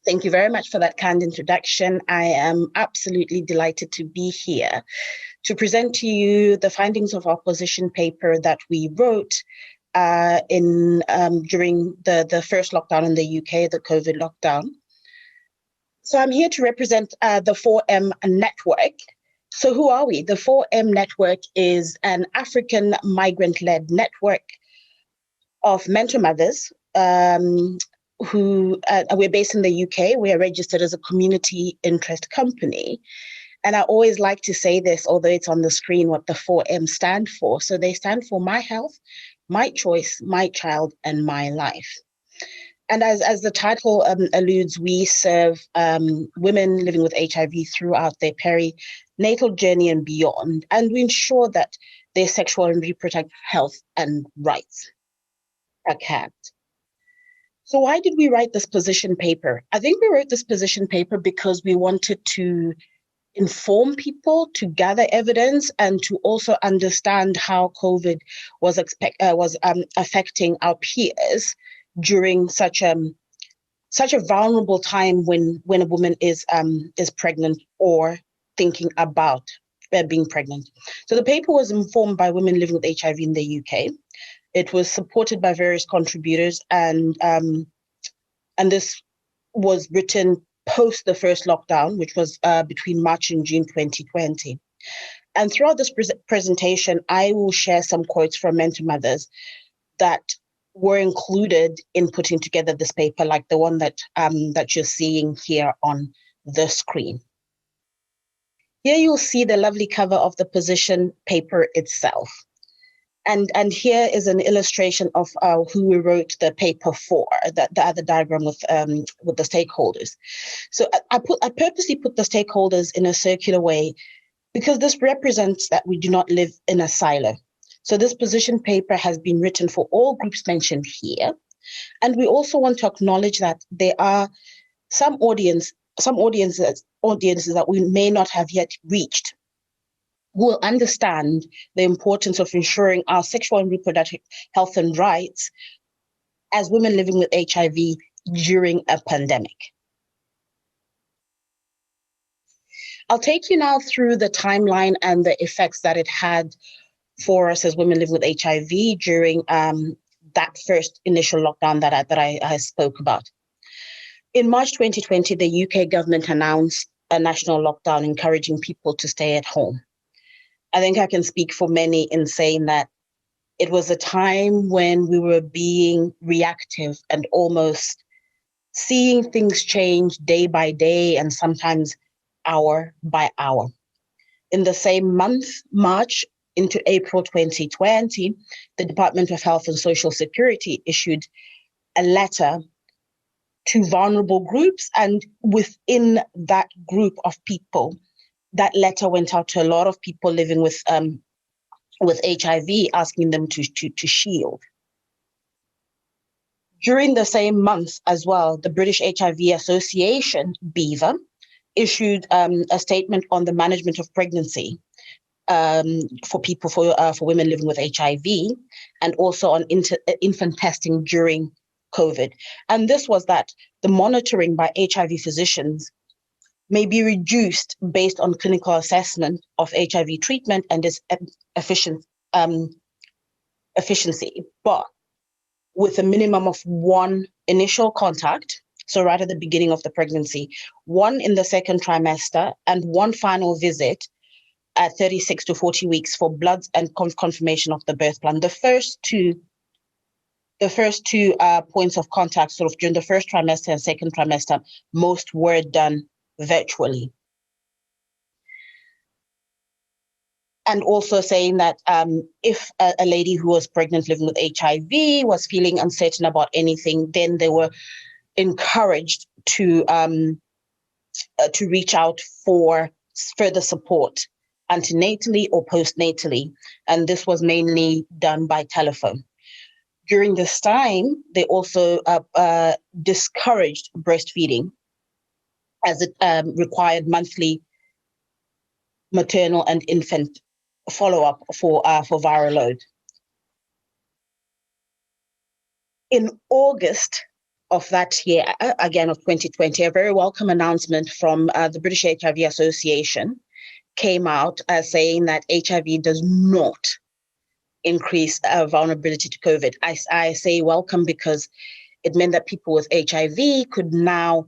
Thank you very much for that kind introduction. I am absolutely delighted to be here to present to you the findings of our position paper that we wrote during the first lockdown in the UK, the COVID lockdown. So I'm here to represent the 4M network. So who are we? The 4M network is an African migrant-led network of mentor mothers who we're based in the UK. We are registered as a community interest company. And I always like to say this, although it's on the screen, what the 4M stand for. So they stand for my health, my choice, my child, and my life. And as the title alludes, we serve women living with HIV throughout their perinatal journey and beyond, and we ensure that their sexual and reproductive health and rights are kept. So why did we write this position paper? I think we wrote this position paper because we wanted to inform people, to gather evidence, and to also understand how COVID was affecting our peers during such a vulnerable time when a woman is pregnant or thinking about being pregnant. So the paper was informed by women living with HIV in the UK. It was supported by various contributors, and this was written post the first lockdown, which was between March and June 2020. And throughout this presentation, I will share some quotes from mentor mothers that were included in putting together this paper, like the one that you're seeing here on the screen. Here you'll see the lovely cover of the position paper itself. And here is an illustration of who we wrote the paper for, the other diagram with the stakeholders. So I purposely put the stakeholders in a circular way because this represents that we do not live in a silo. So this position paper has been written for all groups mentioned here. And we also want to acknowledge that there are some audiences that we may not have yet reached who will understand the importance of ensuring our sexual and reproductive health and rights as women living with HIV during a pandemic. I'll take you now through the timeline and the effects that it had for us as women living with HIV during that first initial lockdown that I spoke about. In March 2020, the UK government announced a national lockdown encouraging people to stay at home. I think I can speak for many in saying that it was a time when we were being reactive and almost seeing things change day by day and sometimes hour by hour. In the same month, March into April 2020, the Department of Health and Social Security issued a letter to vulnerable groups, and within that group of people, that letter went out to a lot of people living with HIV, asking them to shield. During the same month as well, the British HIV Association, BEVA, issued a statement on the management of pregnancy for women living with HIV, and also on infant testing during COVID. And this was that the monitoring by HIV physicians may be reduced based on clinical assessment of HIV treatment and its efficiency, but with a minimum of one initial contact, so right at the beginning of the pregnancy, one in the second trimester, and one final visit at 36 to 40 weeks for bloods and confirmation of the birth plan. The first two points of contact, sort of during the first trimester and second trimester, most were done virtually. And also saying that if a lady who was pregnant living with HIV was feeling uncertain about anything, then they were encouraged to reach out for further support antenatally or postnatally. And this was mainly done by telephone. During this time, they also discouraged breastfeeding, as it required monthly maternal and infant follow-up for viral load. In August of that year, again of 2020, a very welcome announcement from the British HIV Association came out saying that HIV does not increase vulnerability to COVID. I say welcome because it meant that people with HIV could now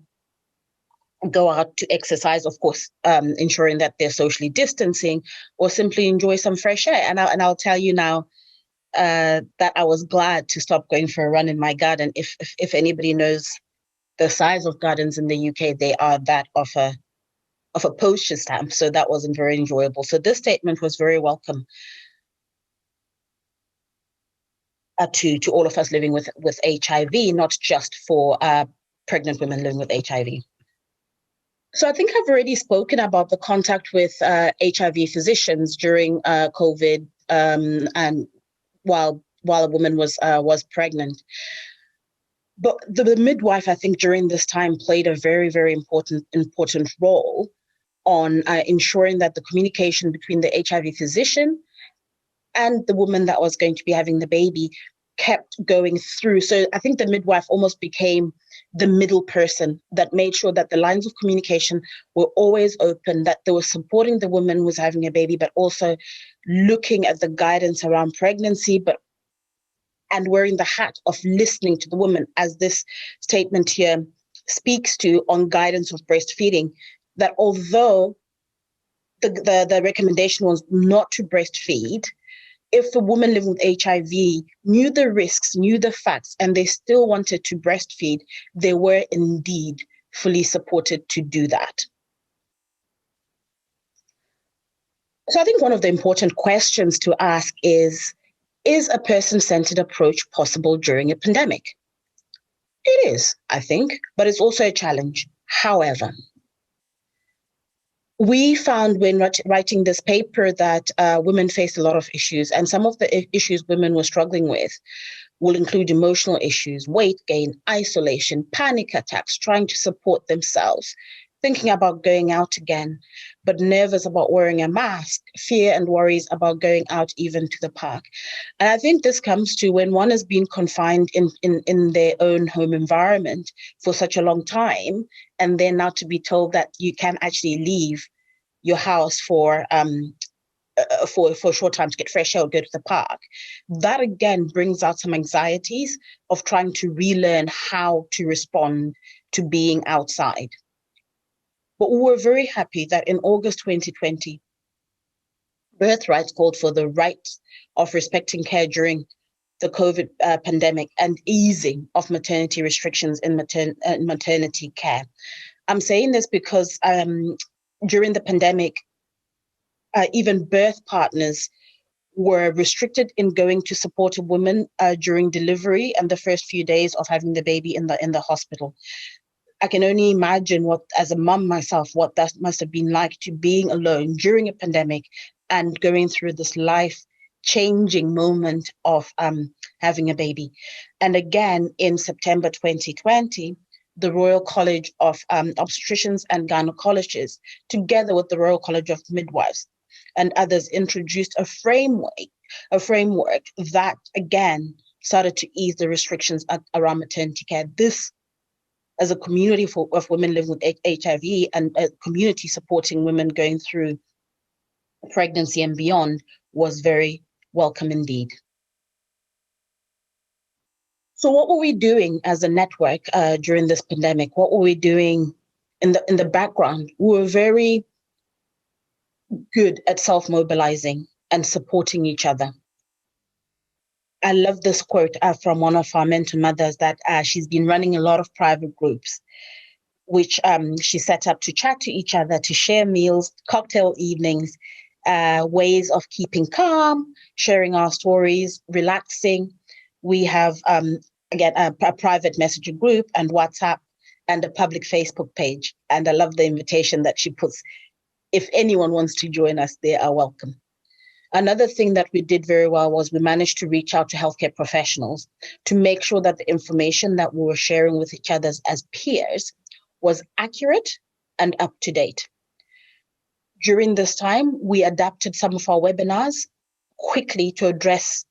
go out to exercise, of course, ensuring that they're socially distancing, or simply enjoy some fresh air. And I'll tell you now that I was glad to stop going for a run in my garden. If anybody knows the size of gardens in the UK, they are that of a postage stamp. So that wasn't very enjoyable. So this statement was very welcome to all of us living with HIV, not just for pregnant women living with HIV. So I think I've already spoken about the contact with HIV physicians during COVID and while a woman was pregnant. But the midwife, I think, during this time played a very, very important role on ensuring that the communication between the HIV physician and the woman that was going to be having the baby kept going through. So I think the midwife almost became the middle person that made sure that the lines of communication were always open, that they were supporting the woman who was having a baby, but also looking at the guidance around pregnancy, and wearing the hat of listening to the woman, as this statement here speaks to, on guidance of breastfeeding, that although the recommendation was not to breastfeed, if a woman living with HIV knew the risks, knew the facts, and they still wanted to breastfeed, they were indeed fully supported to do that. So I think one of the important questions to ask is a person-centered approach possible during a pandemic? It is, I think, but it's also a challenge. However, we found when writing this paper that women face a lot of issues, and some of the issues women were struggling with will include emotional issues, weight gain, isolation, panic attacks, trying to support themselves, thinking about going out again, but nervous about wearing a mask, fear and worries about going out even to the park. And I think this comes to when one has been confined in their own home environment for such a long time, and then now to be told that you can actually leave your house for a short time to get fresh air or go to the park. That again brings out some anxieties of trying to relearn how to respond to being outside. But we were very happy that in August 2020, Birthrights called for the right of respecting care during the COVID pandemic and easing of maternity restrictions in maternity care. I'm saying this because during the pandemic, even birth partners were restricted in going to support a woman during delivery and the first few days of having the baby in the hospital. I can only imagine what, as a mum myself, what that must have been like to being alone during a pandemic and going through this life-changing moment of having a baby. And again, in September 2020, the Royal College of Obstetricians and Gynecologists, together with the Royal College of Midwives and others, introduced a framework that, again, started to ease the restrictions around maternity care. This, as a community of women living with HIV and a community supporting women going through pregnancy and beyond, was very welcome indeed. So what were we doing as a network during this pandemic? What were we doing in the background? We were very good at self-mobilizing and supporting each other. I love this quote from one of our mentor mothers that she's been running a lot of private groups, which she set up to chat to each other, to share meals, cocktail evenings, ways of keeping calm, sharing our stories, relaxing. We have, again, a private messenger group and WhatsApp and a public Facebook page. And I love the invitation that she puts. If anyone wants to join us, they are welcome. Another thing that we did very well was we managed to reach out to healthcare professionals to make sure that the information that we were sharing with each other as peers was accurate and up to date. During this time, we adapted some of our webinars quickly to address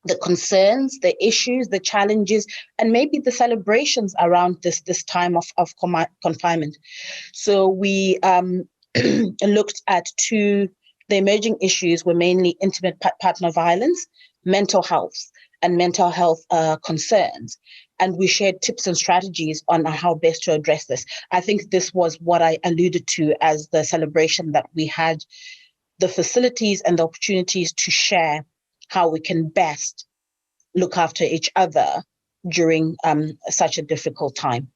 the concerns, the issues, the challenges, and maybe the celebrations around this time of confinement. So we looked at the emerging issues were mainly intimate partner violence, mental health, and mental health concerns. And we shared tips and strategies on how best to address this. I think this was what I alluded to as the celebration, that we had the facilities and the opportunities to share how we can best look after each other during such a difficult time.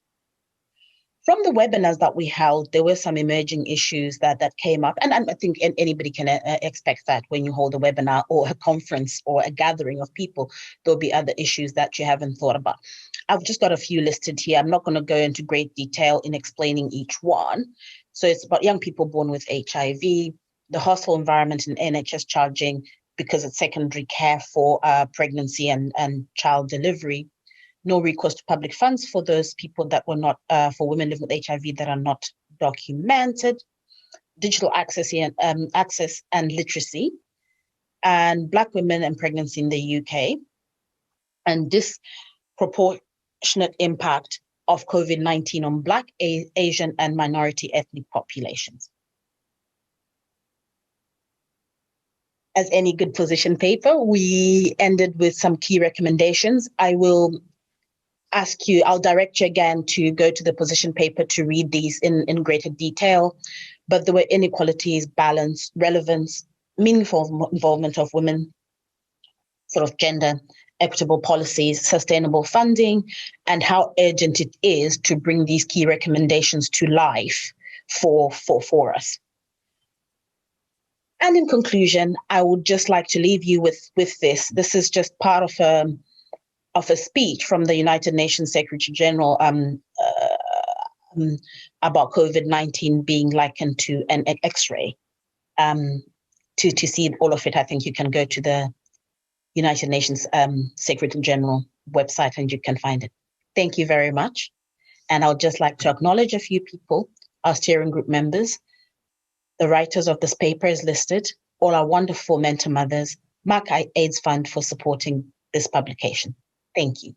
From the webinars that we held, there were some emerging issues that came up. And I think anybody can expect that when you hold a webinar or a conference or a gathering of people, there'll be other issues that you haven't thought about. I've just got a few listed here. I'm not going to go into great detail in explaining each one. So it's about young people born with HIV, the hostile environment in NHS charging because it's secondary care for pregnancy and child delivery, no recourse to public funds for those people that were not, for women living with HIV that are not documented, digital access and literacy, and Black women and pregnancy in the UK, and disproportionate impact of COVID-19 on Black, Asian, and minority ethnic populations. As any good position paper, we ended with some key recommendations. I'll direct you again to go to the position paper to read these in greater detail. But there were inequalities, balance, relevance, meaningful involvement of women, sort of gender, equitable policies, sustainable funding, and how urgent it is to bring these key recommendations to life for us. And in conclusion, I would just like to leave you with this. This is just part of a speech from the United Nations Secretary General about COVID-19 being likened to an X-ray. To see all of it, I think you can go to the United Nations Secretary General website and you can find it. Thank you very much. And I would just like to acknowledge a few people, our steering group members. The writers of this paper is listed, all our wonderful mentor mothers, Mark AIDS Fund for supporting this publication. Thank you.